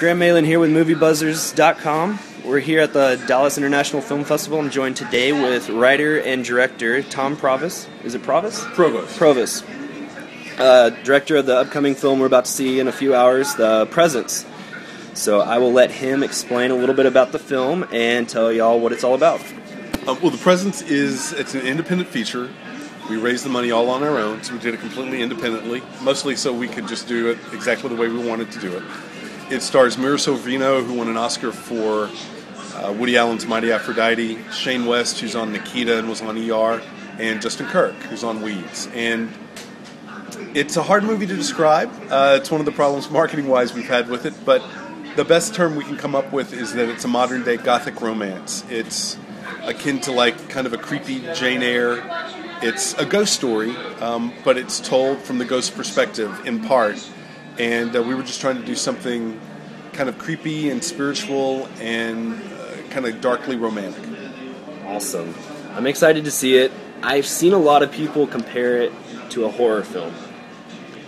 Graham Malin here with Moviebuzzers.com. We're here at the Dallas International Film Festival. I'm joined today with writer and director Tom Provost. Is it Provost? Provost. Provost. Director of the upcoming film we're about to see in a few hours, The Presence. So I will let him explain a little bit about the film and tell y'all what it's all about. Well, The Presence it's an independent feature. We raised the money all on our own, so we did it completely independently, mostly so we could just do it exactly the way we wanted to do it. It stars Mira Sorvino, who won an Oscar for Woody Allen's Mighty Aphrodite, Shane West, who's on Nikita and was on ER, and Justin Kirk, who's on Weeds. And it's a hard movie to describe. It's one of the problems marketing-wise we've had with it, but the best term we can come up with is that it's a modern-day gothic romance. It's akin to like kind of a creepy Jane Eyre. It's a ghost story, but it's told from the ghost perspective in part. And we were just trying to do something kind of creepy and spiritual and kind of darkly romantic. Awesome. I'm excited to see it. I've seen a lot of people compare it to a horror film.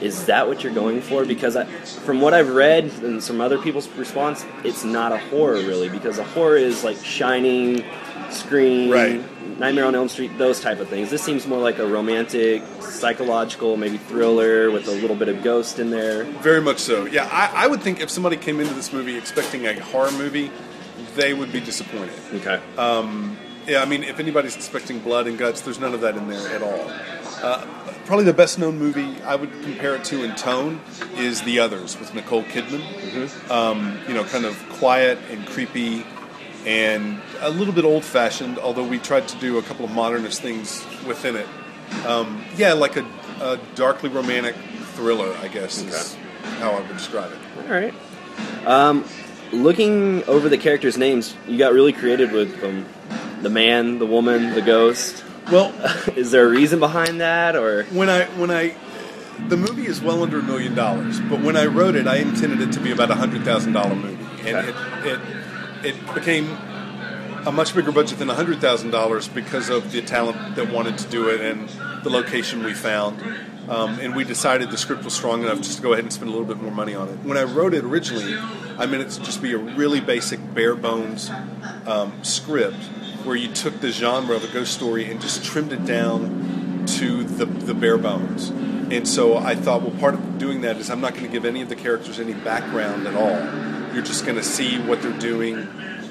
Is that what you're going for? Because from what I've read and some other people's response, it's not a horror really, because a horror is like Shining, Scream, right. Nightmare on Elm Street, those type of things. This seems more like a romantic, psychological, maybe thriller with a little bit of ghost in there. Very much so. Yeah, I would think if somebody came into this movie expecting a horror movie, they would be disappointed. Okay. Yeah, I mean, if anybody's expecting blood and guts, there's none of that in there at all. Probably the best known movie I would compare it to in tone is The Others with Nicole Kidman. Mm-hmm. Kind of quiet and creepy and a little bit old-fashioned, although we tried to do a couple of modernist things within it. Like a darkly romantic thriller, I guess, is how I would describe it. All right. Looking over the characters' names, you got really creative with them. The man, the woman, the ghost. Well, is there a reason behind that, or the movie is well under $1 million, but when I wrote it, I intended it to be about $100,000 movie, and it became a much bigger budget than $100,000 because of the talent that wanted to do it and the location we found. And we decided the script was strong enough just to go ahead and spend a little bit more money on it. When I wrote it originally, I meant it to just be a really basic, bare-bones script where you took the genre of a ghost story and just trimmed it down to the bare bones. And so I thought, well, part of doing that is I'm not going to give any of the characters any background at all. You're just going to see what they're doing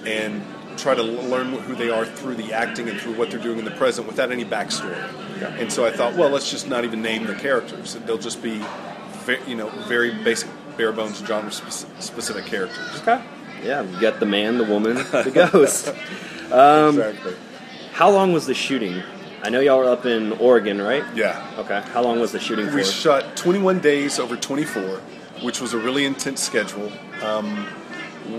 and try to learn who they are through the acting and through what they're doing in the present without any backstory. Okay. And so I thought, well, let's just not even name the characters. They'll just be, very basic, bare bones, genre specific characters. Okay. Yeah, you got the man, the woman, the ghost. Exactly. How long was the shooting? I know y'all were up in Oregon, right? Yeah. Okay. How long was the shooting for? We shot 21 days over 24, which was a really intense schedule.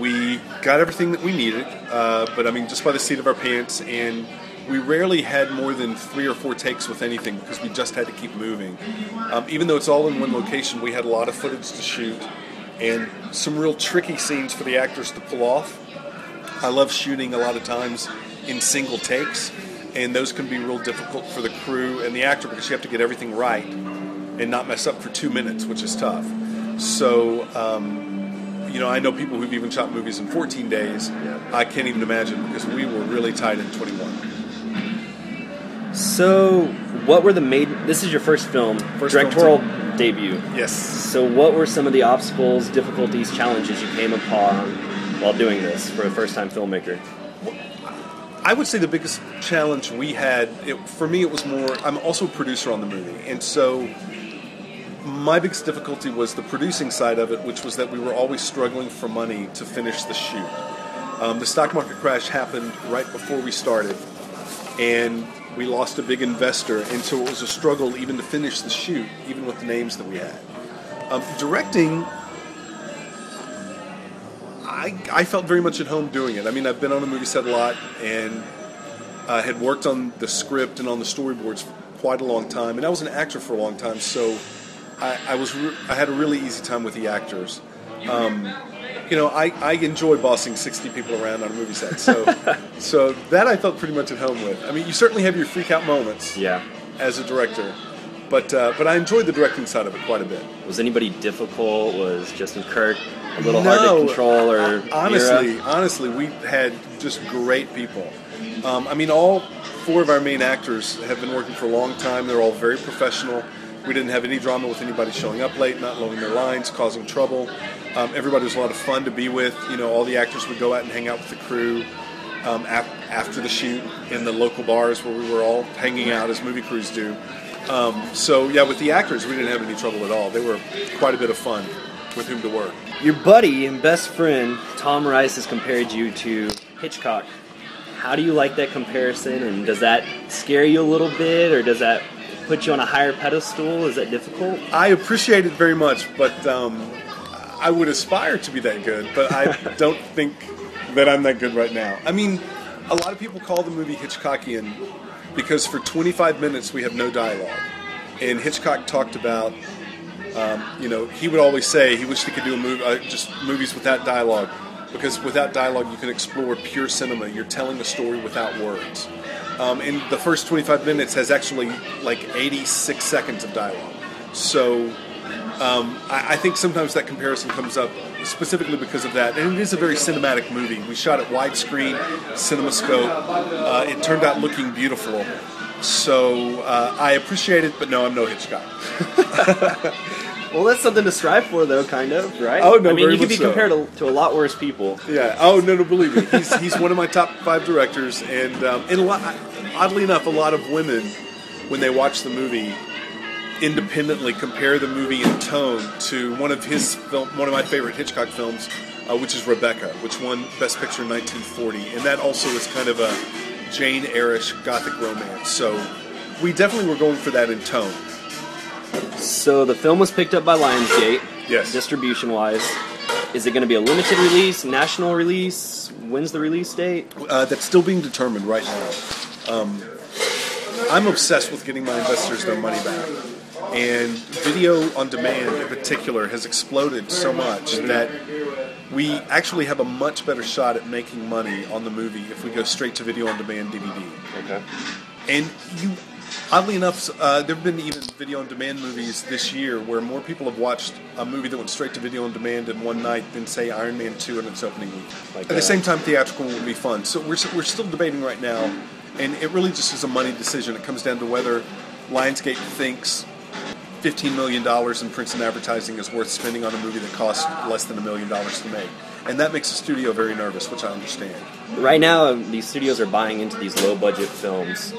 We got everything that we needed, but I mean, just by the seat of our pants, and we rarely had more than 3 or 4 takes with anything because we just had to keep moving. Even though it's all in one location, we had a lot of footage to shoot and some real tricky scenes for the actors to pull off. I love shooting a lot of times in single takes, and those can be real difficult for the crew and the actor because you have to get everything right and not mess up for 2 minutes, which is tough. So, I know people who've even shot movies in 14 days. Yeah. I can't even imagine because we were really tight in 21. So, what were this is your first film, directorial debut. Yes. So, what were some of the obstacles, difficulties, challenges you came upon while doing this for a first-time filmmaker? I would say the biggest challenge we had, for me, it was more, I'm also a producer on the movie, and so my biggest difficulty was the producing side of it, which was that we were always struggling for money to finish the shoot. The stock market crash happened right before we started, and we lost a big investor, and so it was a struggle even to finish the shoot, even with the names that we had. Directing, I felt very much at home doing it. I mean, I've been on a movie set a lot and had worked on the script and on the storyboards for quite a long time, and I was an actor for a long time, so I had a really easy time with the actors. I enjoy bossing 60 people around on a movie set, so that I felt pretty much at home with. I mean, you certainly have your freak out moments as a director, but I enjoyed the directing side of it quite a bit. Was anybody difficult? Was Justin Kirk a little hard to control, or honestly, we had just great people. I mean, all 4 of our main actors have been working for a long time. They're all very professional. We didn't have any drama with anybody showing up late, not loading their lines, causing trouble. Everybody was a lot of fun to be with. You know, all the actors would go out and hang out with the crew after the shoot in the local bars where we were all hanging out as movie crews do. So, yeah, with the actors, we didn't have any trouble at all. They were quite a bit of fun with whom to work. Your buddy and best friend, Tom Rice, has compared you to Hitchcock. How do you like that comparison, and does that scare you a little bit, or does that put you on a higher pedestal? Is that difficult? I appreciate it very much, but I would aspire to be that good, but I don't think that I'm that good right now. I mean, a lot of people call the movie Hitchcockian because for 25 minutes we have no dialogue. And Hitchcock talked about, he would always say he wished he could do just movies without dialogue, because without dialogue you can explore pure cinema. You're telling a story without words. And the first 25 minutes has actually like 86 seconds of dialogue. So I think sometimes that comparison comes up specifically because of that. And it is a very cinematic movie. We shot it widescreen, CinemaScope. It turned out looking beautiful. So I appreciate it, but no, I'm no Hitchcock. Well, that's something to strive for, though, kind of, right? Oh, no, I mean, very you can much be compared to a lot worse people. Yeah. Oh, no, believe me. He's one of my top 5 directors, and oddly enough, a lot of women, when they watch the movie, independently compare the movie in tone to one of my favorite Hitchcock films, which is Rebecca, which won Best Picture in 1940, and that also is kind of a Jane Eyre-ish Gothic romance. So we definitely were going for that in tone. So the film was picked up by Lionsgate. Yes. Distribution-wise, is it going to be a limited release, national release? When's the release date? That's still being determined right now. I'm obsessed with getting my investors their money back. And video on demand in particular has exploded so much that we actually have a much better shot at making money on the movie if we go straight to video on demand DVD. Okay. And oddly enough, there have been even video on demand movies this year where more people have watched a movie that went straight to video on demand in one night than, say, Iron Man 2 in its opening week. At the same time, theatrical will be fun. So we're still debating right now, and it really just is a money decision. It comes down to whether Lionsgate thinks $15 million in prints and advertising is worth spending on a movie that costs less than $1 million to make. And that makes the studio very nervous, which I understand. Right now, these studios are buying into these low-budget films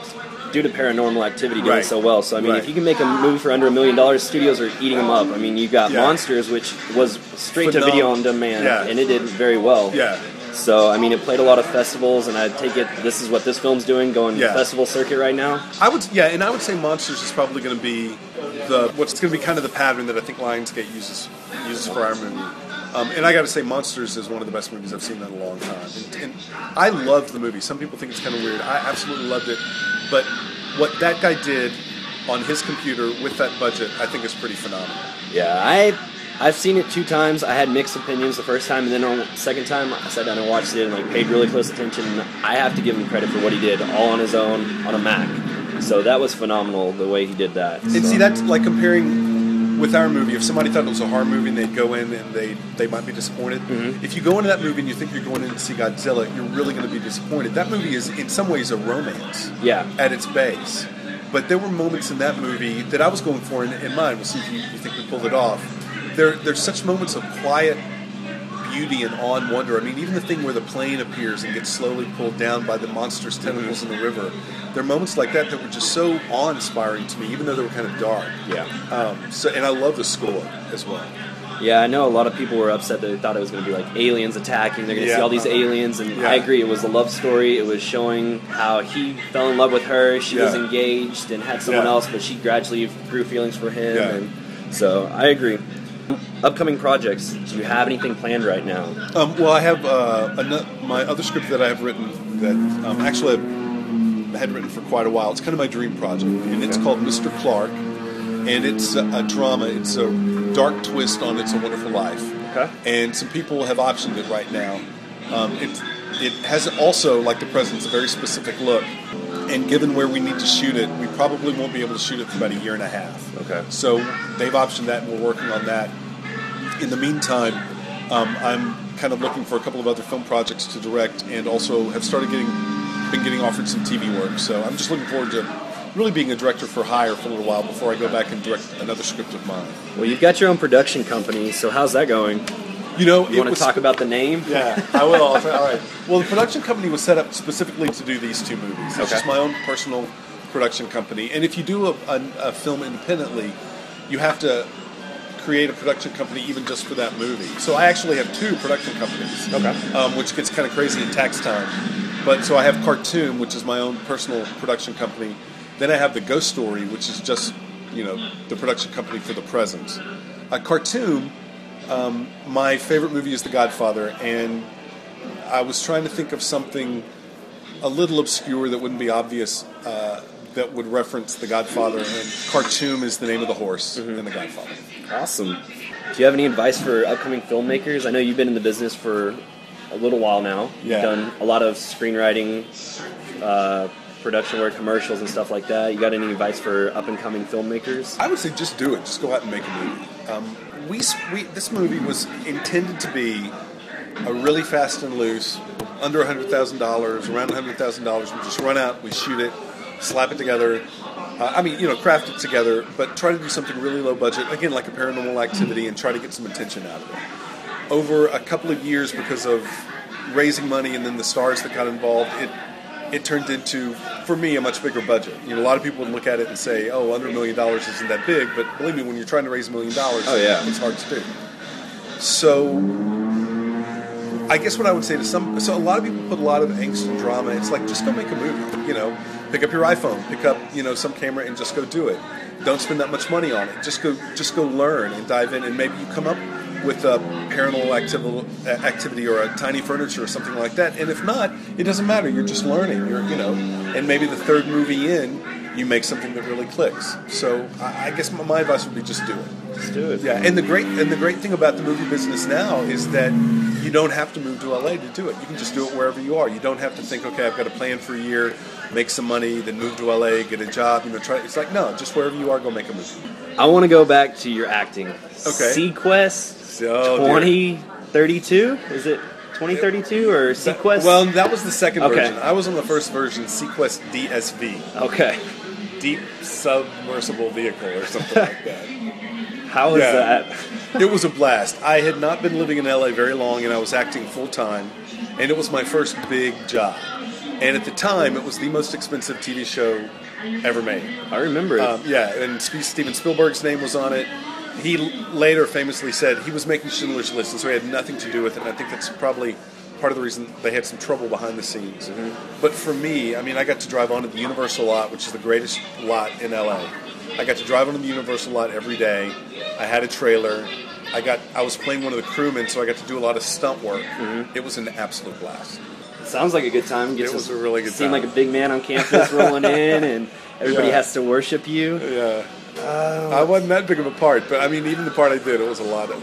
due to Paranormal Activity doing so well. So, I mean, if you can make a movie for under $1 million, studios are eating them up. I mean, you got Monsters, which was straight to video on demand, and it did very well. Yeah. So, I mean, it played a lot of festivals, and I take it this is what this film's doing, going the festival circuit right now. I would say Monsters is probably going to be what's going to be kind of the pattern that I think Lionsgate uses for our movie. And I got to say, Monsters is one of the best movies I've seen in a long time. And I loved the movie. Some people think it's kind of weird. I absolutely loved it. But what that guy did on his computer with that budget, I think is pretty phenomenal. Yeah, I've seen it 2 times. I had mixed opinions the first time, and then on the second time, I sat down and watched it and paid really close attention. I have to give him credit for what he did, all on his own, on a Mac. So that was phenomenal, the way he did that. And see, that's like comparing with our movie. If somebody thought it was a horror movie and they'd go in and they might be disappointed. Mm-hmm. If you go into that movie and you think you're going in to see Godzilla, you're really going to be disappointed. That movie is, in some ways, a romance at its base. But there were moments in that movie that I was going for in mine. We'll see if you think we pulled it off. There's such moments of quiet beauty and awe and wonder. I mean, even the thing where the plane appears and gets slowly pulled down by the monster's tentacles in the river. There are moments like that were just so awe-inspiring to me, even though they were kind of dark. Yeah. And I love the score as well. Yeah, I know a lot of people were upset that they thought it was going to be like aliens attacking. They're going to see all these aliens, and I agree. It was a love story. It was showing how he fell in love with her. She was engaged and had someone else, but she gradually grew feelings for him. Yeah. And so I agree. Upcoming projects. Do you have anything planned right now? Well, I have my other script that I have written that actually I had written for quite a while. It's kind of my dream project, and it's called Mr. Clark, and it's a drama. It's a dark twist on It's a Wonderful Life. Okay. And some people have optioned it right now. It has also, like The President's, a very specific look. And given where we need to shoot it, we probably won't be able to shoot it for about a year and a half. Okay. So they've optioned that, and we're working on that. In the meantime, I'm kind of looking for a couple of other film projects to direct, and also have been getting offered some TV work. So I'm just looking forward to really being a director for hire for a little while before I go back and direct another script of mine. Well, you've got your own production company, so how's that going? You know, you want to talk about the name? Yeah, I will. All right. Well, the production company was set up specifically to do these two movies. It's just my own personal production company. And if you do a film independently, you have to create a production company even just for that movie. So I actually have two production companies, which gets kind of crazy in tax time. But so I have Cartoon, which is my own personal production company. Then I have the Ghost Story, which is just, the production company for the present. Cartoon, my favorite movie is The Godfather, and I was trying to think of something a little obscure that wouldn't be obvious that would reference The Godfather, and Cartoon is the name of the horse in The Godfather. Awesome. Do you have any advice for upcoming filmmakers? I know you've been in the business for a little while now. Yeah. You've done a lot of screenwriting, production work, commercials, and stuff like that. You got any advice for up-and-coming filmmakers? I would say just do it. Just go out and make a movie. This movie was intended to be a really fast and loose, under $100,000, around $100,000. We just run out, we shoot it, slap it together. Craft it together, but try to do something really low budget, again, like a Paranormal Activity, and try to get some attention out of it. Over a couple of years, because of raising money and then the stars that got involved, it turned into, for me, a much bigger budget. A lot of people would look at it and say, oh, under $1 million isn't that big, but believe me, when you're trying to raise $1 million, it's hard to do. So I guess what I would say to so a lot of people put a lot of angst and drama. It's like, just go make a movie, pick up your iPhone, pick up, some camera and just go do it. Don't spend that much money on it. Just go learn and dive in, and maybe you come up with a paranormal activity or a tiny furniture or something like that. And if not, it doesn't matter. You're just learning. And maybe the third movie in, you make something that really clicks. So I guess my advice would be just do it. Just do it. Yeah, and the great thing about the movie business now is that you don't have to move to LA to do it. You can just do it wherever you are. You don't have to think, okay, I've got to plan for a year, make some money, then move to LA, get a job. It's like, no, just wherever you are, go make a movie. I want to go back to your acting. Okay. Sequest 2032? Is it 2032 or Sequest? Well, that was the second version. I was on the first version, Sequest DSV. Okay. Deep Submersible Vehicle or something like that. How was that? It was a blast. I had not been living in LA very long, and I was acting full time, and it was my first big job. And at the time, it was the most expensive TV show ever made. I remember it. And Steven Spielberg's name was on it. He later famously said he was making Schindler's List, and so he had nothing to do with it. And I think that's probably part of the reason they had some trouble behind the scenes. Mm-hmm. But for me, I got to drive onto the Universal lot, which is the greatest lot in LA. I got to drive onto the Universal lot every day. I had a trailer. I was playing one of the crewmen, so I got to do a lot of stunt work. Mm-hmm. It was an absolute blast. Sounds like a good time. It was a really good time. Seem like a big man on campus rolling in, and everybody has to worship you. Yeah. I wasn't that big of a part, but even the part I did, it was a lot of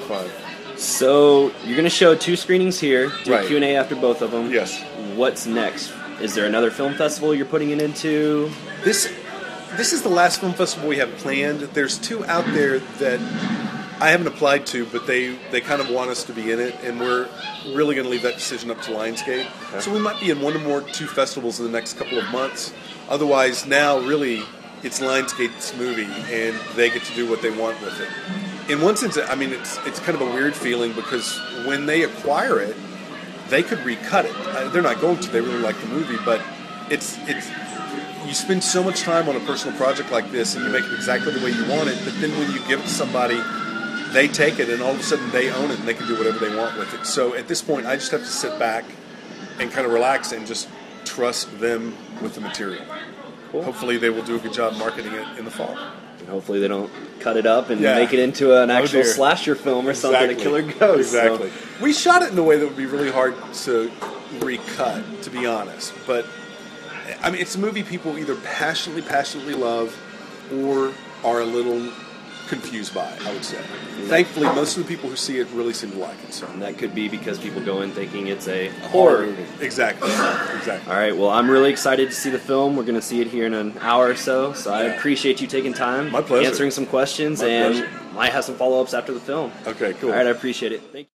fun. So you're going to show 2 screenings here, do a Q&A after both of them. Yes. What's next? Is there another film festival you're putting it into? This is the last film festival we have planned. There's 2 out there that I haven't applied to, but they kind of want us to be in it, and we're really going to leave that decision up to Lionsgate. Okay. So we might be in 1 or 2 festivals in the next couple of months. Otherwise, now really it's Lionsgate's movie, and they get to do what they want with it. In one sense, it's kind of a weird feeling, because when they acquire it, they could recut it. They're not going to. They really like the movie, but it's you spend so much time on a personal project like this, and you make it exactly the way you want it, but then when you give it to somebody, they take it, and all of a sudden they own it, and they can do whatever they want with it. So at this point, I just have to sit back and kind of relax and just trust them with the material. Cool. Hopefully they will do a good job marketing it in the fall. And hopefully they don't cut it up and make it into an actual slasher film or something, a killer ghost. Exactly. So. We shot it in a way that would be really hard to recut, to be honest. But, it's a movie people either passionately love or are a little confused by it, I would say. Thankfully, most of the people who see it really seem to like it. So. And that could be because people go in thinking it's a horror movie. Exactly. Exactly. All right, well, I'm really excited to see the film. We're going to see it here in an hour or so, so I appreciate you taking time, My pleasure. answering some questions, My and pleasure. might have some follow-ups after the film. Okay, cool. All right, I appreciate it. Thank you.